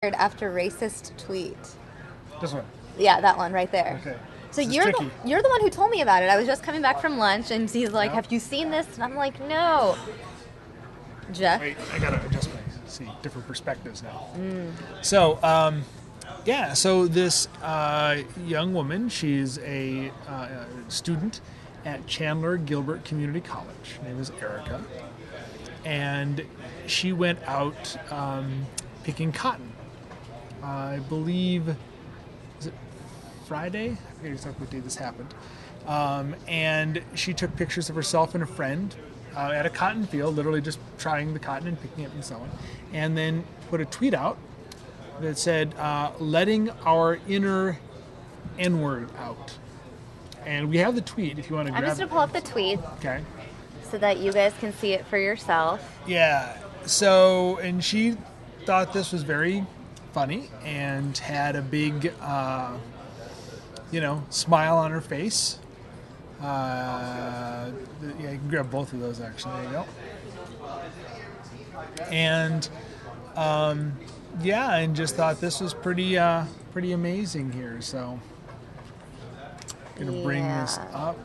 after racist tweet. This one. Yeah, that one right there. Okay. So This is you're tricky. you're the one who told me about it. I was just coming back from lunch, and he's like, Yeah. "Have you seen this?" And I'm like, "No." Jeff. Wait, I gotta adjust my different perspectives now. So, so this young woman, she's a student at Chandler Gilbert Community College. Her name is Erike, and she went out picking cotton. I believe, is it Friday? I forget exactly what day this happened. And she took pictures of herself and a friend at a cotton field, literally just trying the cotton and picking it and so on. And then put a tweet out that said, letting our inner N-word out. And we have the tweet if you want to grab it. I'm just going to pull up the tweet. Okay. So that you guys can see it for yourself. Yeah. So, and she thought this was very funny and had a big, smile on her face. Yeah, you can grab both of those actually. There you go. And and just thought this was pretty amazing here. So, gonna bring this up.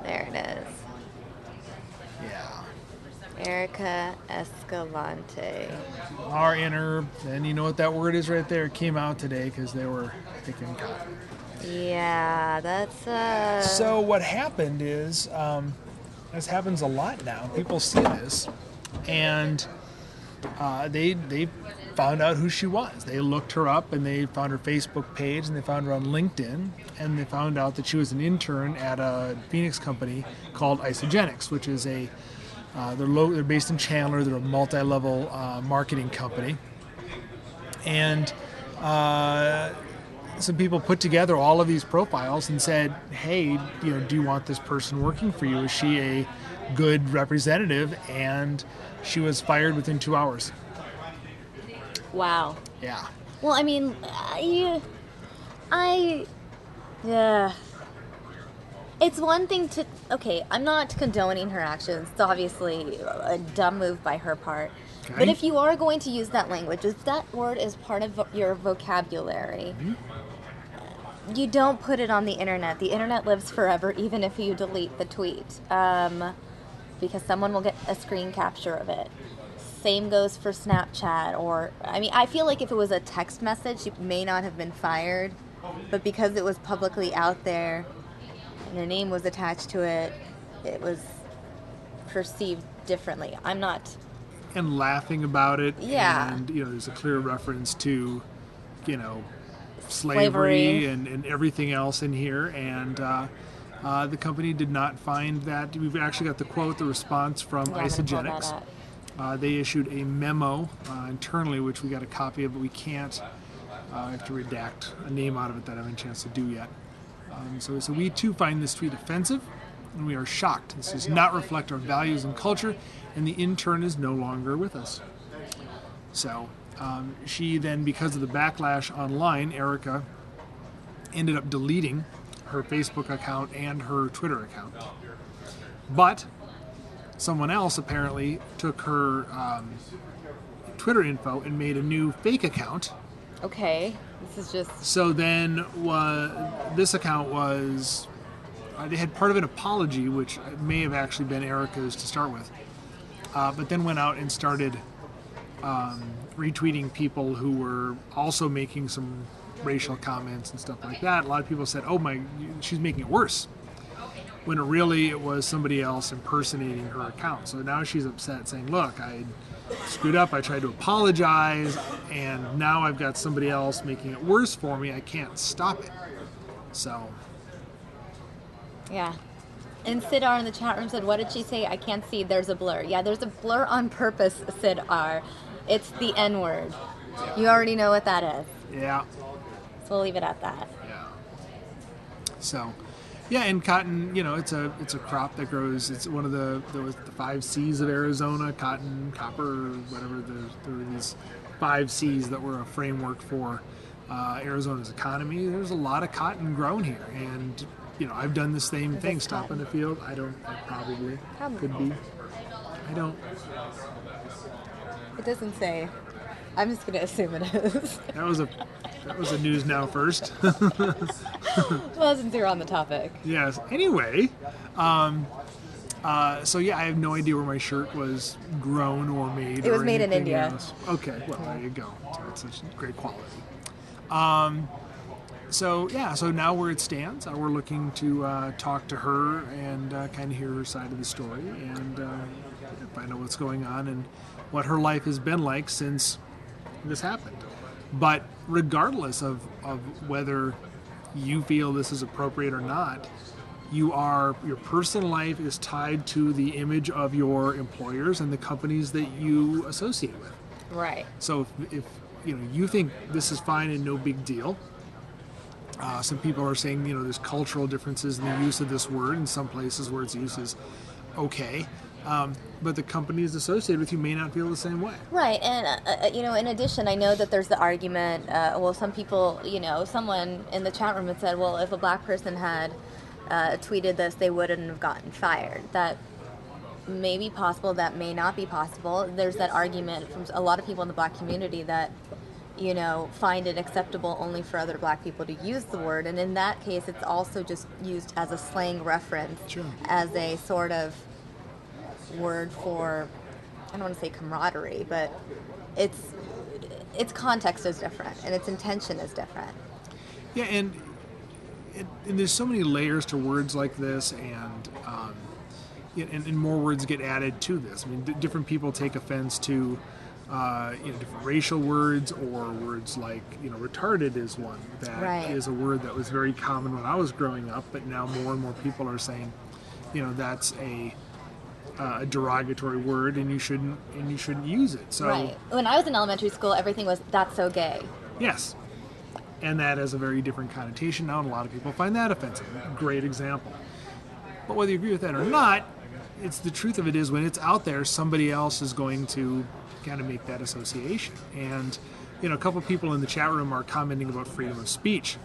There it is. Yeah. Erike Escalante. Our inner, and you know what that word is right there, came out today because they were picking cotton. Yeah, that's So what happened is, this happens a lot now. People see this, and they found out who she was. They looked her up, and they found her Facebook page, and they found her on LinkedIn, and they found out that she was an intern at a Phoenix company called Isagenix, which is they're based in Chandler. They're a multi-level marketing company, and some people put together all of these profiles and said, "Hey, do you want this person working for you? Is she a good representative?" And she was fired within 2 hours. Wow. Yeah. Well, I mean, it's one thing to, okay, I'm not condoning her actions. It's obviously a dumb move by her part. Okay. But if you are going to use that language, if that word is part of your vocabulary, you don't put it on the internet. The internet lives forever, even if you delete the tweet, because someone will get a screen capture of it. Same goes for Snapchat, I feel like if it was a text message, she may not have been fired, but because it was publicly out there and her name was attached to it, it was perceived differently. I'm not... And laughing about it. Yeah. And, there's a clear reference to, slavery and everything else in here. And the company did not find that. We've actually got the response from Isagenix. They issued a memo internally, which we got a copy of, but we can't. I have to redact a name out of it that I haven't had a chance to do yet. So we too find this tweet offensive, and we are shocked. This does not reflect our values and culture, and the intern is no longer with us. So she then, because of the backlash online, Erike ended up deleting her Facebook account and her Twitter account. But someone else apparently took her Twitter info and made a new fake account. Okay, this is just... So then this account was... they had part of an apology, which may have actually been Erike's to start with. But then went out and started retweeting people who were also making some racial comments and stuff like that. A lot of people said, "Oh my, she's making it worse," when it was somebody else impersonating her account. So now she's upset, saying, "Look, I screwed up. I tried to apologize, and now I've got somebody else making it worse for me. I can't stop it." So, yeah. And Sid R in the chat room said, "What did she say? I can't see. There's a blur." Yeah, there's a blur on purpose, Sid R. It's the N-word. You already know what that is. yeah. So we'll leave it at that. Yeah. So, yeah, and cotton, it's a crop that grows. It's one of the 5 C's of Arizona: cotton, copper, whatever. There were these 5 C's that were a framework for Arizona's economy. There's a lot of cotton grown here, and I've done the same thing. Stop in the field. I probably could be. I don't. It doesn't say. I'm just going to assume it is. That was a news now first. Well, since you're on the topic. Yes. Anyway, so yeah, I have no idea where my shirt was grown or made. It was or made in anything India. else. Okay, well there you go. So it's such great quality. So now where it stands, we're looking to talk to her and kind of hear her side of the story and find out what's going on and what her life has been like since this happened. But regardless of whether you feel this is appropriate or not, your personal life is tied to the image of your employers and the companies that you associate with. Right. So if you think this is fine and no big deal, some people are saying there's cultural differences in the use of this word in some places where its use is okay. But the companies associated with you may not feel the same way. Right, and in addition, I know that there's the argument. Some people, someone in the chat room had said, well, if a black person had tweeted this, they wouldn't have gotten fired. That may be possible. That may not be possible. There's that argument from a lot of people in the black community that find it acceptable only for other black people to use the word, and in that case, it's also just used as a slang reference, Sure. as a sort of word for, I don't want to say camaraderie, but its context is different and its intention is different. Yeah, and there's so many layers to words like this, and more words get added to this. I mean, different people take offense to different racial words, or words like retarded is one that Right. is a word that was very common when I was growing up, but now more and more people are saying that's a derogatory word and you shouldn't use it. So Right. When I was in elementary school, everything was, that's so gay. yes, and that has a very different connotation now, and a lot of people find that offensive. Great example. But whether you agree with that or not, it's the truth of it is when it's out there, somebody else is going to kind of make that association. And a couple of people in the chat room are commenting about freedom of speech.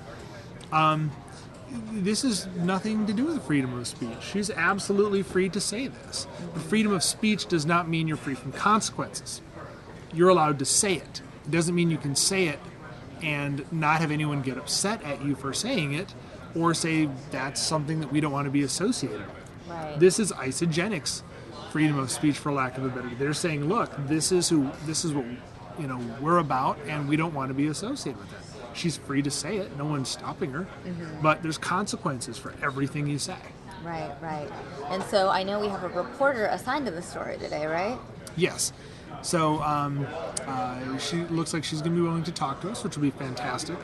This is nothing to do with freedom of speech. She's absolutely free to say this. But freedom of speech does not mean you're free from consequences. You're allowed to say it. It doesn't mean you can say it and not have anyone get upset at you for saying it, or say that's something that we don't want to be associated with. Right. This is Isagenix freedom of speech, for lack of a better. They're saying, look, this is what we're about, and we don't want to be associated with that. She's free to say it. No one's stopping her. Mm-hmm. But there's consequences for everything you say. Right. And so I know we have a reporter assigned to the story today, right? Yes. So she looks like she's going to be willing to talk to us, which will be fantastic.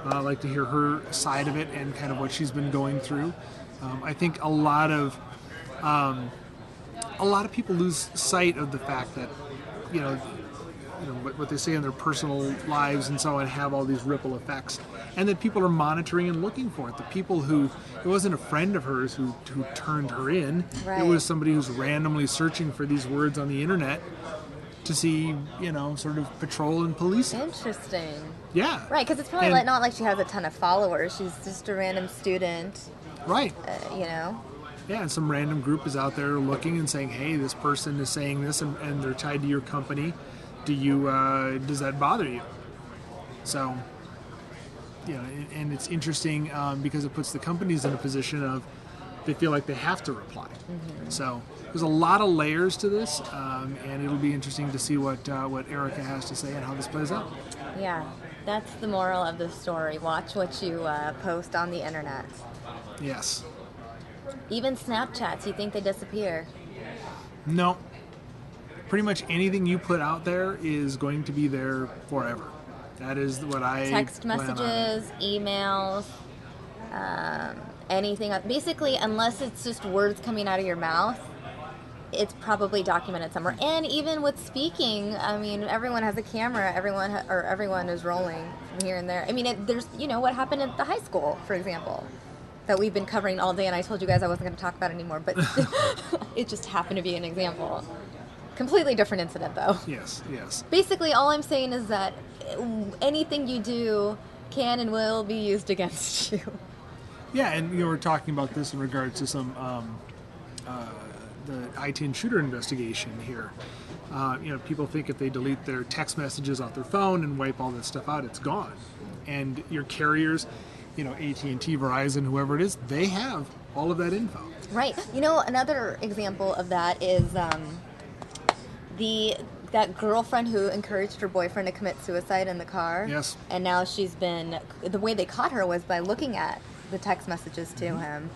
I'd like to hear her side of it and kind of what she's been going through. I think a lot of people lose sight of the fact that what they say in their personal lives and so on have all these ripple effects, and that people are monitoring and looking for it. The people it wasn't a friend of hers who turned her in. Right. It was somebody who's randomly searching for these words on the internet to see, sort of patrol and police. Interesting. Yeah. Right, because it's probably not like she has a ton of followers. She's just a random student. Right. Yeah, and some random group is out there looking and saying, hey, this person is saying this and they're tied to your company. Does that bother you? So, and it's interesting because it puts the companies in a position of they feel like they have to reply. Mm-hmm. So there's a lot of layers to this, and it'll be interesting to see what Erike has to say and how this plays out. Yeah, that's the moral of the story. Watch what you post on the internet. Yes. Even Snapchats, you think they disappear? No. Pretty much anything you put out there is going to be there forever. That is what I text messages, emails, anything. Basically, unless it's just words coming out of your mouth, it's probably documented somewhere. And even with speaking, I mean, everyone has a camera. Everyone is rolling from here and there. I mean, there's what happened at the high school, for example, that we've been covering all day, and I told you guys I wasn't going to talk about it anymore, but it just happened to be an example. Completely different incident, though. Yes. Basically, all I'm saying is that anything you do can and will be used against you. Yeah, and we're talking about this in regards to some I-10 shooter investigation here. People think if they delete their text messages off their phone and wipe all that stuff out, it's gone. And your carriers, AT&T, Verizon, whoever it is, they have all of that info. Right. Another example of that is that girlfriend who encouraged her boyfriend to commit suicide in the car. Yes. And now the way they caught her was by looking at the text messages to him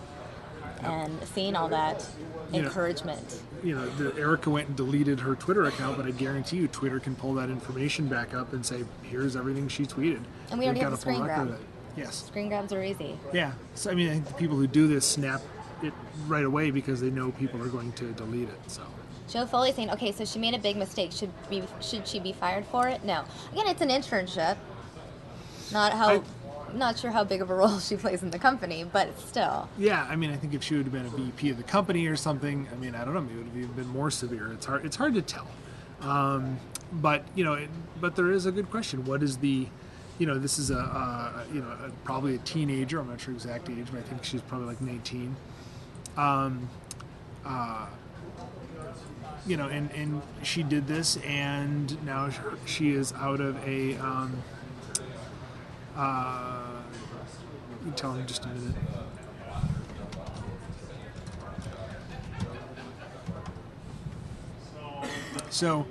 and seeing all that encouragement. Erike went and deleted her Twitter account, but I guarantee you Twitter can pull that information back up and say, here's everything she tweeted. And we already have the screen grab. Yes. Screen grabs are easy. Yeah. So, I think the people who do this snap it right away because they know people are going to delete it. So. Joe Foley saying, okay, so she made a big mistake. Should she be fired for it? No. Again, it's an internship. Not sure how big of a role she plays in the company, but still. Yeah, I think if she would have been a VP of the company or something, I don't know, maybe it would have even been more severe. It's hard to tell. But there is a good question. What is the, this is probably a teenager. I'm not sure exact age, but I think she's probably like 19. And she did this, and now she is out of a. You tell me in just a minute. So,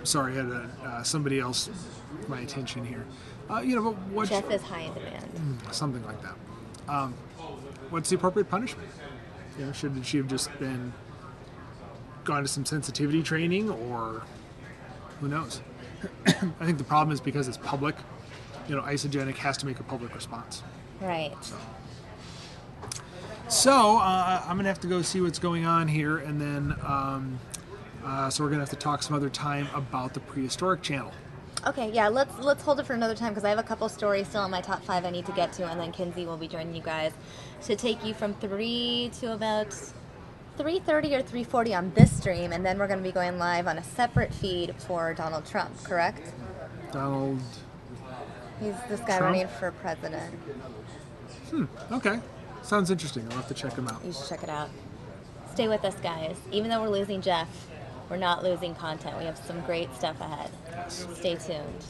sorry, I had somebody else my attention here. But what? Jeff is high in demand. Something like that. What's the appropriate punishment? Should she have just gone to some sensitivity training, or who knows? I think the problem is because it's public. Isagenix has to make a public response. Right. So I'm gonna have to go see what's going on here, and then so we're gonna have to talk some other time about the prehistoric channel. Okay, yeah, let's hold it for another time because I have a couple stories still in my top 5 I need to get to, and then Kinsey will be joining you guys to take you from 3 to about 3:30 or 3:40 on this stream, and then we're going to be going live on a separate feed for Donald Trump, correct? Donald. He's this guy Trump? running for president. Okay. Sounds interesting. I'll have to check him out. You should check it out. Stay with us, guys. Even though we're losing Jeff, we're not losing content. We have some great stuff ahead. Yes. Stay tuned.